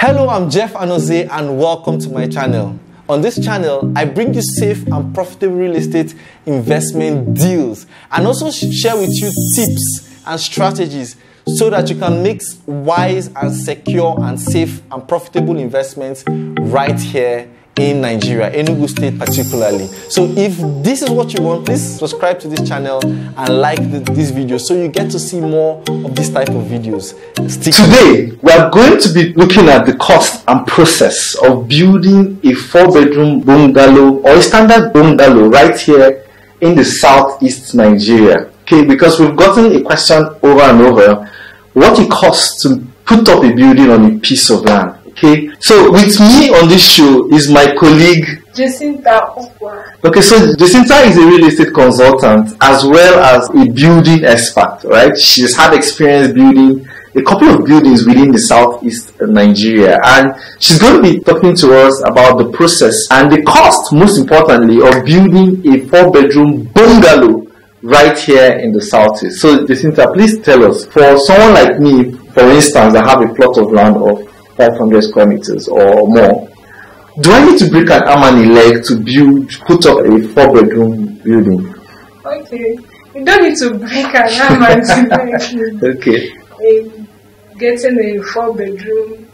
Hello, I'm Jeff Anozie and welcome to my channel. On this channel, I bring you safe and profitable real estate investment deals and also share with you tips and strategies so that you can make wise and secure and safe and profitable investments right here in Nigeria, Enugu State particularly. So if this is what you want, please subscribe to this channel and like this video so you get to see more of this type of videos. Today, we are going to be looking at the cost and process of building a 4-bedroom bungalow or a standard bungalow right here in the southeast Nigeria. Okay, because we've gotten a question over and over, what it costs to put up a building on a piece of land. Okay, so with me on this show is my colleague Ukwa. Okay, so Jacinta is a real estate consultant as well as a building expert, right? She's had experience building a couple of buildings within the southeast Nigeria, and she's going to be talking to us about the process and the cost, most importantly, of building a 4-bedroom bungalow right here in the southeast. So Jacinta, please tell us, for someone like me, for instance, I have a plot of land of 500 square meters or more. Do I need to break an arm and a leg to put up a 4-bedroom building? Okay, you don't need to break an arm and a leg. Okay. Getting a 4-bedroom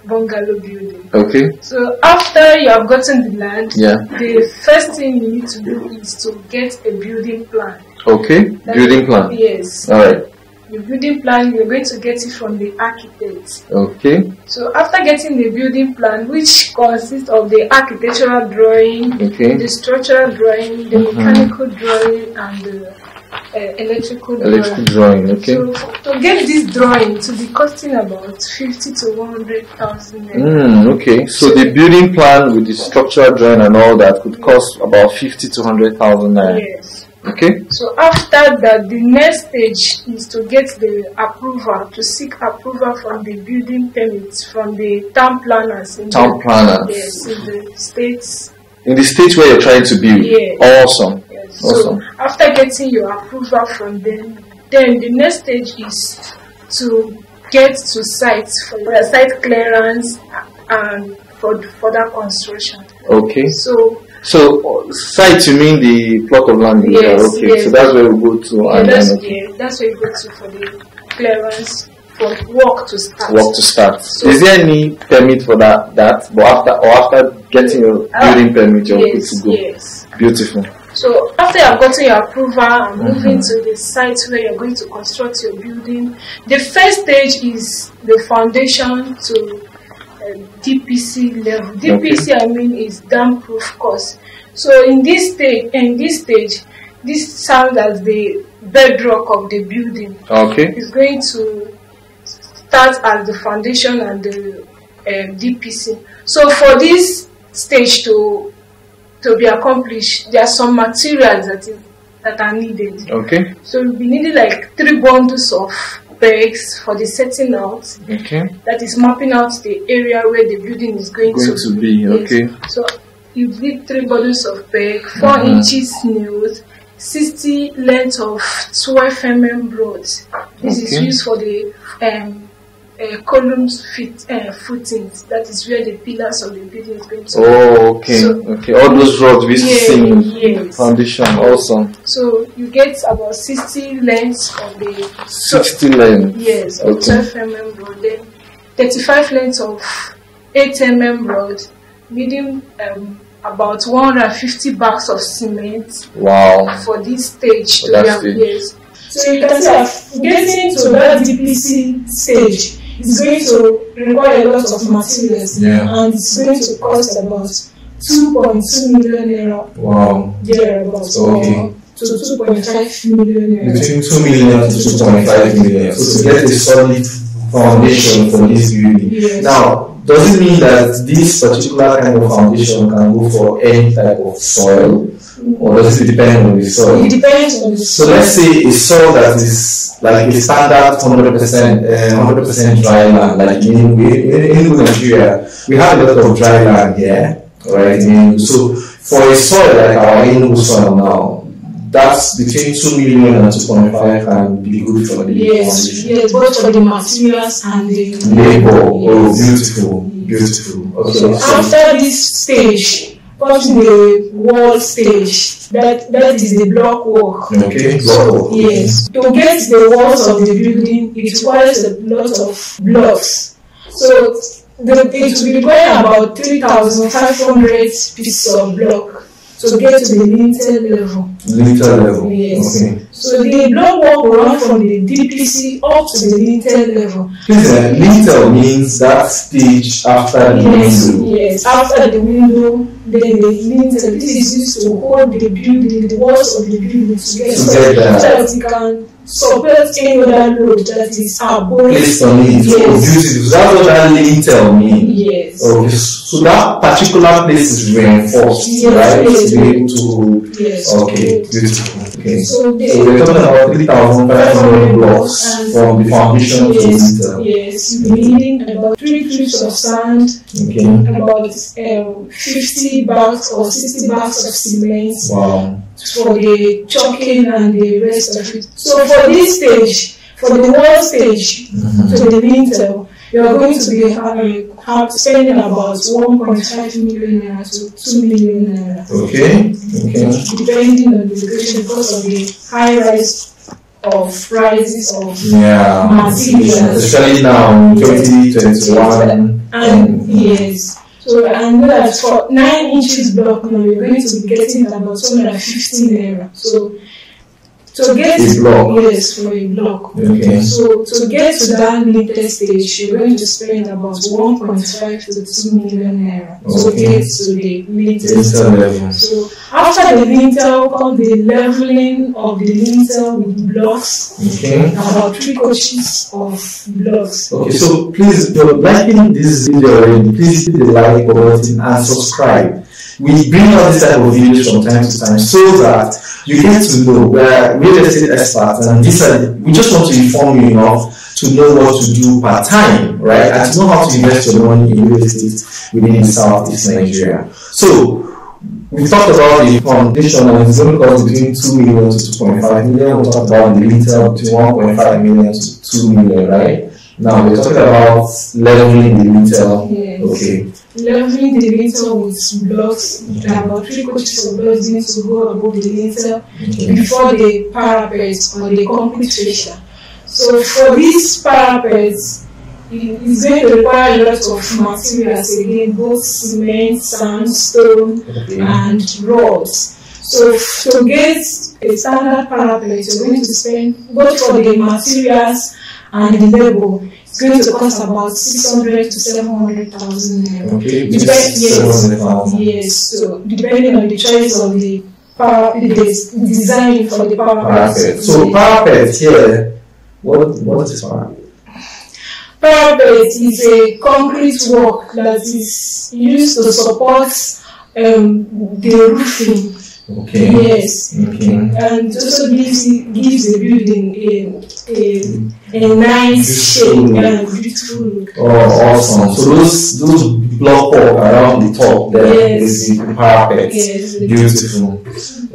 bungalow building. Okay. So after you have gotten the land, yeah, the first thing you need to do is to get a building plan. Okay. Building plan. Yes. All right. The building plan, you're going to get it from the architect. Okay. So after getting the building plan, which consists of the architectural drawing, okay, the structural drawing, the mechanical drawing, and the electrical drawing. Okay. So to get this drawing, to be costing about 50 to 100,000. Okay. So the building plan with the structural drawing and all that could cost about 50 to 100,000 naira. Yes. Okay. So after that, the next stage is to get the approval, to seek approval from the building permits from the town planners. Yes, in the states. In the state where you're trying to build. Yes. Awesome. Yes. Awesome. So after getting your approval from them, then the next stage is to get to sites for the site clearance and for further construction. Okay. So site, you mean the plot of land? Yes. Okay. Yes. So that's where we go to. Yeah, that's where you go to for the clearance for work to start. Work to start. So, is there any permit for that? But after getting your building permit, you're good to go. Yes. Beautiful. So after you have gotten your approval and moving to the site where you're going to construct your building, the first stage is the foundation to DPC level. DPC, I mean, is dam proof course. So in this stage, this serves as the bedrock of the building. Okay. It's going to start as the foundation and the DPC. So for this stage to be accomplished, there are some materials that are needed. Okay. So we'll be needing like 3 bundles of pegs for the setting out. Okay. That is mapping out the area where the building is going to be. Yes. Okay. So you need 3 bundles of peg, 4 inches nails, 60 length of 12 broad. This is used for the columns footings. That is where the pillars of the building is going to be. Oh, okay. So, okay. All those rods we see in yes. foundation. Awesome. So you get about 60 lengths of the 60 lengths. Yes, of 12 broad. Then 35 lengths of 8 broad, needing about 150 bags of cement. Wow. For this stage to be yes. So you can see getting to that DPC stage is going to require a lot of materials, and it's going to cost about 2.2 million naira. Wow. Thereabouts. Okay. To 2.5 million naira. Between 2 million to 2.5 million. So to get a solid foundation for this building. Yes. Now, does it mean that this particular kind of foundation can go for any type of soil? Or does it depend on the soil? It depends on the soil. So let's say a soil that is like a standard 100% dry land, like in Enugu Nigeria, we have a lot of dry land here, right? So for a soil like our Enugu soil now, that's between 2 million and 2.5 can be good for the foundation. Yes, both for the materials and the labor. Oh, beautiful, beautiful. Okay. So after this stage, comes the wall stage. That is the block work. Okay, so, block work. Yes. To get the walls of the building, it requires a lot of blocks. So it will require about 3,500 pieces of block to get to the lintel level. Lintel level. Yes. Okay. So the block work will run from the DPC up to the lintel level. Please, lintel means that stage after the window. Yes, after the window, then the lintel. This is used to hold the building, the walls of the building together, so that it can support any other load that is above. Placed on it. Yes. Oh, beautiful. That's what that lintel means. Yes. Okay. So that particular place is reinforced, yes, right? Yes. To be able to. Yes. Okay. Beautiful. Okay. So we're talking about 3,500 blocks from the foundation to lintel. Yes. You'll be needing about 3 cubes of sand. Okay. About 50 bags or 60 bags of cement. Wow. For the chalking and the rest of it. So for this stage, for the wall stage to the lintel, you are going to be spending about 1.5 million naira to 2 million naira. Okay. Depending on the location because of the high rise of prices of materials. Especially now in 2021. And yes. So I know that for 9 inches block now, you're going to be getting about 250 naira. So to get a block. Yes, for a block. Okay. So to get to that lintel stage, you're going to spend about 1.5 to 2 million naira to get to the lintel level. So after the lintel comes the leveling of the lintel with blocks. Okay. About 3 coaches of blocks. Okay, so please, if you're liking this video already, please hit the like button and subscribe. We bring out this type of videos from time to time so that you get to know where real estate experts, and we just want to inform you enough to know what to do per time, right? And to know how to invest your money in real estate within the Southeast Nigeria. So we talked about the foundation, and it's going to cost between 2 million to 2.5 million. We talked about the lintel between 1.5 million to 2 million, right? Now we're talking about leveling the lintel. Yes. Okay. Leveling the lintel with blocks, about 3 coaches of blocks need to go above the lintel before the parapet or the concrete fascia. So for these parapets, it's going to require a lot of materials again, both cement, sandstone, and rods. So to get a standard parapet, you're going to spend both for the materials and the labor. It's going to cost about 600 to 700,000 naira. Okay, yes. So depending on the choice of the design for the parapet. So parapet here, what is parapet? Parapet is a concrete work that is used to support the roofing. Okay. Yes. Okay. And also gives the building a nice shape and beautiful look. Oh, awesome. So those block work around the top there is the parapet. Yes. Beautiful.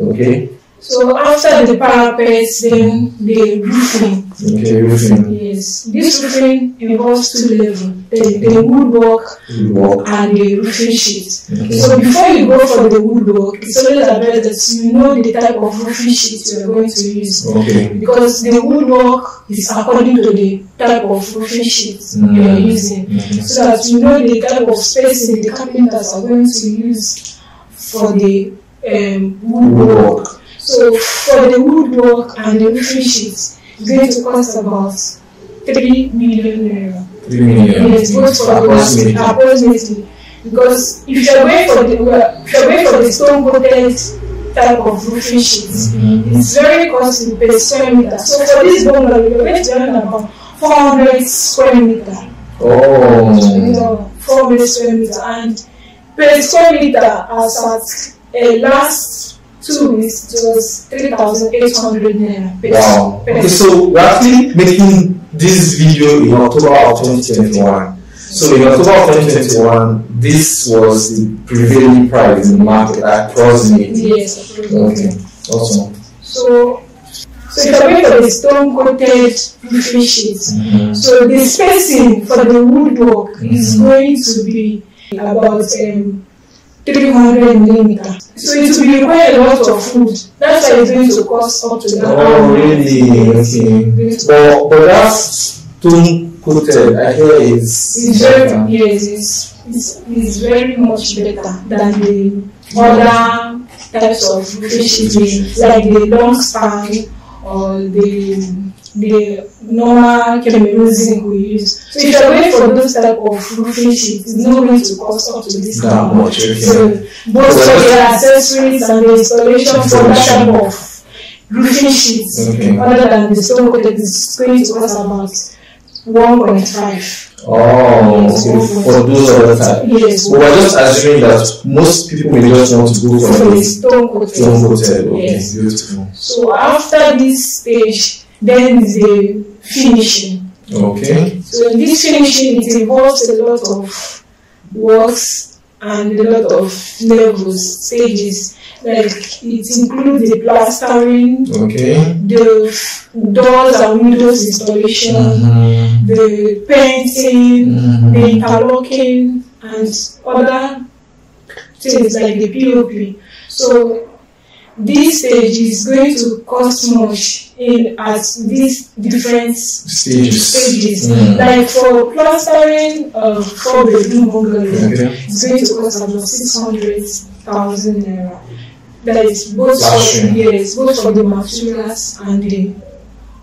Okay. So after the parapet, then the roofing. Okay, roofing. Yes. This roofing involves 2 levels. The woodwork and the roofing sheet. Okay. So before you go for the woodwork, it's always advised that you know the type of roofing sheet you are going to use. Okay. Because the woodwork is according to the type of roofing sheet you are using. So that you know the type of spacing the carpenters are going to use for the woodwork. So for the woodwork and the roofing sheet, it's going to cost about 3 million naira. 3 million. Yes, both for approximately. Because if you're going for the stone coated type of roofing sheets, it's very costly per square meter. So for this bungalow, you're going to earn about 400 square meter. Oh. 400 square meter, and per square meter as at last 2 weeks, it was 3,800 naira. Wow. Okay, so we're actually making this video in October of 2021. So in October of 2021, this was the prevailing price in the market, approximately. Yes, approximately. Okay, awesome. So if you're going for the stone coated roofing sheet, so the spacing for the woodwork is going to be about 300 millimeters. So it will require a lot of wood. That's why it's going to cost up to that. Oh, really? Okay. But that's stone coated. I hear it's very, yes, it's very much better than the other types of roofing sheets, like the long span or the normal Cameroon zinc we use. So if you're going for those type of roofing sheets, it's not going to cost up to this that much. Okay. So both for the accessories and the installation for that type of roofing sheets, other than the stone coated, is going to cost about 1.5. Oh, for those other types. Yes. Well, we're just assuming that most people may just want to go for the stone coated. Stone coated. Okay, yes. Beautiful. So after this stage, then is the finishing. Okay. So in this finishing, it involves a lot of works and a lot of levels, stages. Like it includes the plastering, the doors and windows installation, the painting, the interlocking, and other things like the POP. So this stage is going to cost much at these different stages. Like for plastering 4-bedroom bungalow, it's going to cost about 600,000 naira. That is both for the materials and the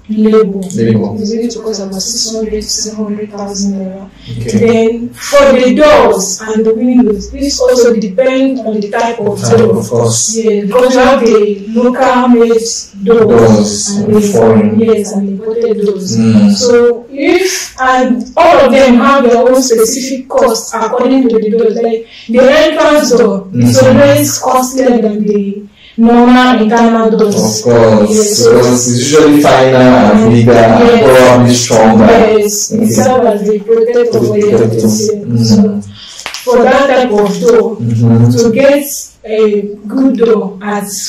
labor. It's going to cost about 600 to 700,000 naira. Then for the doors and the windows, this also depends on the type of door. Of course. Yeah, because you have the local made doors and the foreign, and imported doors. So and all of them have their own specific costs according to the doors. Like the entrance door is always costlier than the normal internal doors. Of course, because it's usually finer and bigger and probably stronger. Yes, it serves as the protector for the entrance. So for that type of door, to get a good door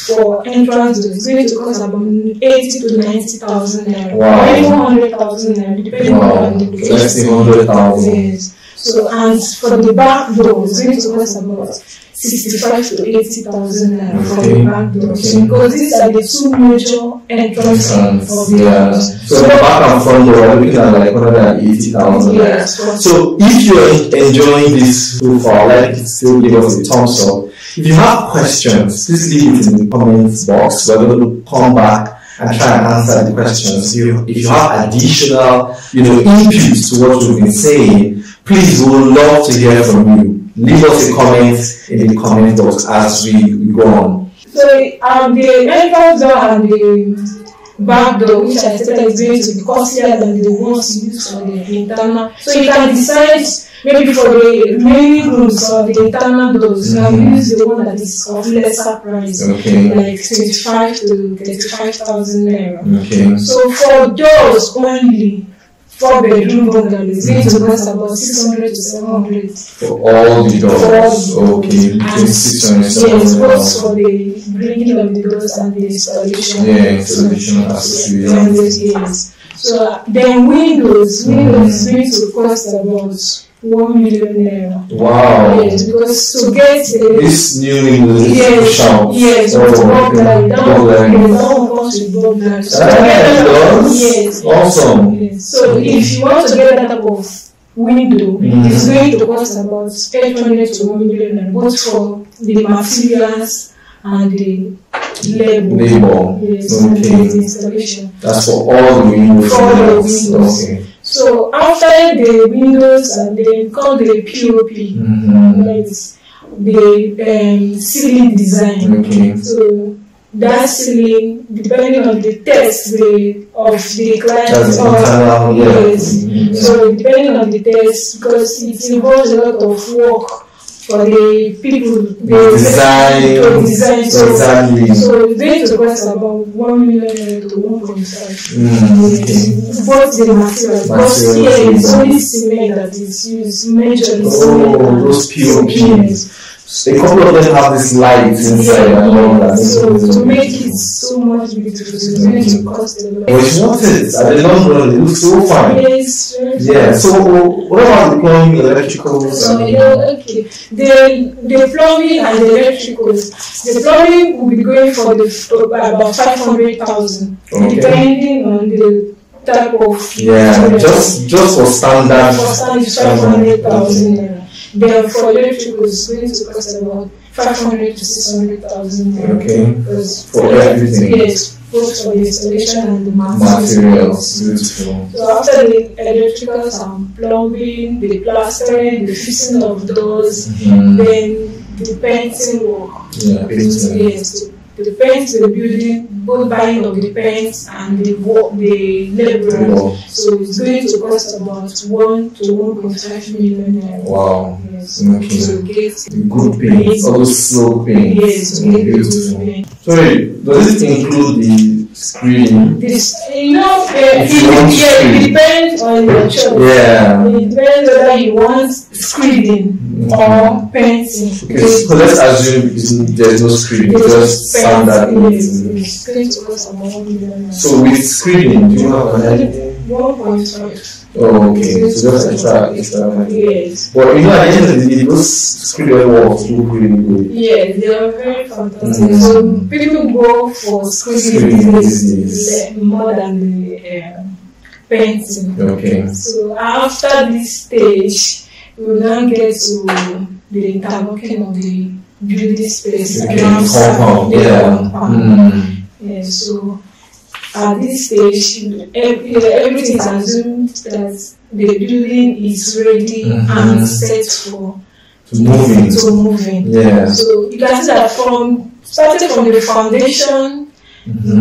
for entrance door, it's going to cost about 80 to 90,000 naira. Or even 100,000 naira, depending on the location. 100,000. Yes. So, and for the back door, it's going to cost about 65 to 80,000 naira for the back door. Because these are the two major entrances of the house. So the back and front door, we're looking at like 180,000 naira. Yes. So if you're enjoying this so far, like it still give us a thumbs up. If you have questions, please leave it in the comments box. We're going to come back and try and answer the questions. If you have additional, inputs to what we've been saying, please, we would love to hear from you. Leave us a comment in the comment box as we go on. So the entrance door and the back door, which I said is going to be costlier than the ones used for the internal. So you can decide maybe for the remaining rooms or the internal doors, you can use the one that is of lesser price, like 25 to 35,000 naira. So for doors only, 4-bedroom bungalow is going to cost about 600 to 700 for all the doors. And 600 to 700. Yes, both for the bringing of the doors and the installation. Installation accessories. Yes. So then windows is going to cost about 1 million naira. Wow. Yes, because to get this new windows with bulb light. That one comes with bulb light. So yes. Awesome. Yes. So if you want to get that type of window, it's going to cost about 800 to 1 million naira, both for the materials and the labor. Yes, and the installation. That's for all the windows. For all the windows. So after the windows, and then come the POP, the ceiling design. So that ceiling, depending on the test of the client, so depending on the test, because it involves a lot of work for the people, the design. So it's going to cost about 1 million to 1.5. Both the materials, because here it's only cement that is used, majorly cement. Those POPs. a couple of them have this light inside and all that. So to make it so much beautiful, it's going to cost a lot. But it's not it. At the long run, it looks so fine. Yes, yeah. So what about the plumbing, electricals? So okay, the plumbing and the electricals. The plumbing will be going for about 500,000, depending on the type of just for standard. For standard 500,000. Then for electrical, it's going to cost about 500 to 600,000. Okay. For everything. Yes, both for the installation and the materials. Beautiful. So after the electricals and plumbing, the plastering, the fixing of doors, then the painting work. Yeah, painting. Yes. The paint, the building, both buying of the paints and the labor. So it's going to cost about 1 to 1.5 million. Wow. Yes. Okay. So get good paint, all those slow paint. Yes, beautiful. Sorry, does it include the screening? It depends on your choice. Yeah. It depends whether you want screening or painting. Okay, so let's assume there's no screening, just standard. It's going to cost about 1 million. So with screening, do you have an idea? 1.5. Oh, okay. So just extra money. Yes. But at the end of the day, those screening walls look really good. Yeah, they are very fantastic. So people go for screening these more than the painting. Okay. So after this stage, we will now get to the interlocking of the building space. Yeah, so at this stage, everything is assumed that the building is ready and set for moving. Yeah. So you can see that starting from the foundation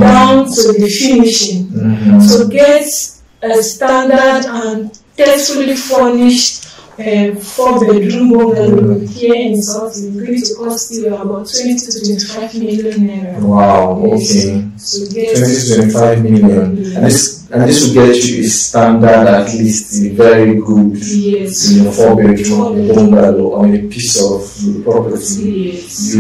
down to the finishing. So get a standard and tastefully furnished 4-bedroom bungalow here in South is going to cost you about 20 to 25 million naira. Wow, okay. So get 20 to 25 million. And this will get you a standard, at least a very good 4-bedroom bungalow on a piece of property. Yes.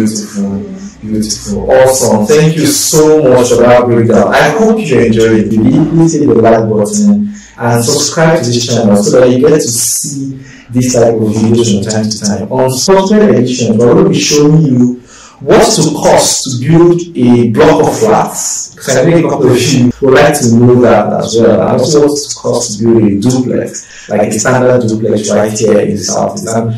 Beautiful. Awesome. Thank you so much for that breakdown. I hope you enjoyed it. Please hit the like button and subscribe to this channel so that you get to see this type of videos from time to time. On subsequent editions, we're going to be showing you what it will cost to build a block of flats. Because I think a couple of you would like to know that as well. And also what it costs to build a duplex, like a standard duplex right here in the Southeast. And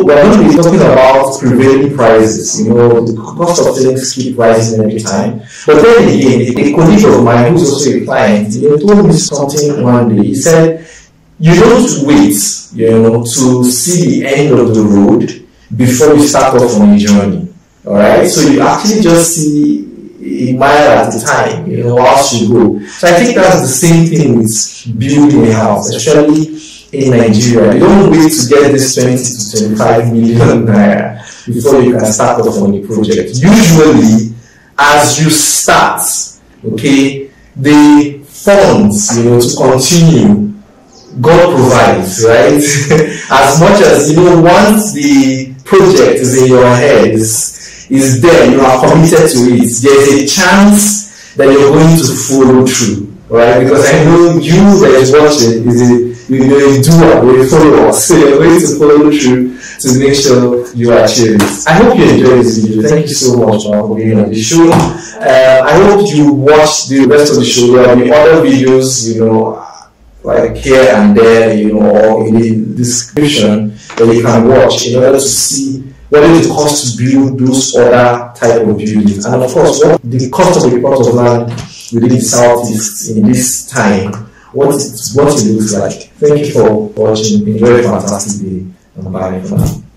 we're going to be talking about prevailing prices. The cost of things keep rising every time. But then again, a colleague of mine who's also a client, told me something one day. He said, you don't wait, to see the end of the road before you start off on a journey. Alright? So you actually just see a mile at a time, whilst you go. So I think that's the same thing with building a house, especially in Nigeria. You don't wait to get this 20 to 25 million naira before you can start off on a project. Usually, as you start, the funds, to continue, God provides, right? As much as, once the project is in your head, is there, you are committed to it, there's a chance that you're going to follow through, right? Because I know you that is watching is a doer, a follower, so you're going to follow through to make sure you achieve it. I hope you enjoyed this video. Thank you so much for being on the show. I hope you watch the rest of the show. There will be other videos, like here and there, or in the description that you can watch in order to see what it costs to build those other type of buildings. And of course, what the cost of a plot of land within the Southeast in this time, what it looks like. Thank you for watching. Enjoy a fantastic day. And bye for now.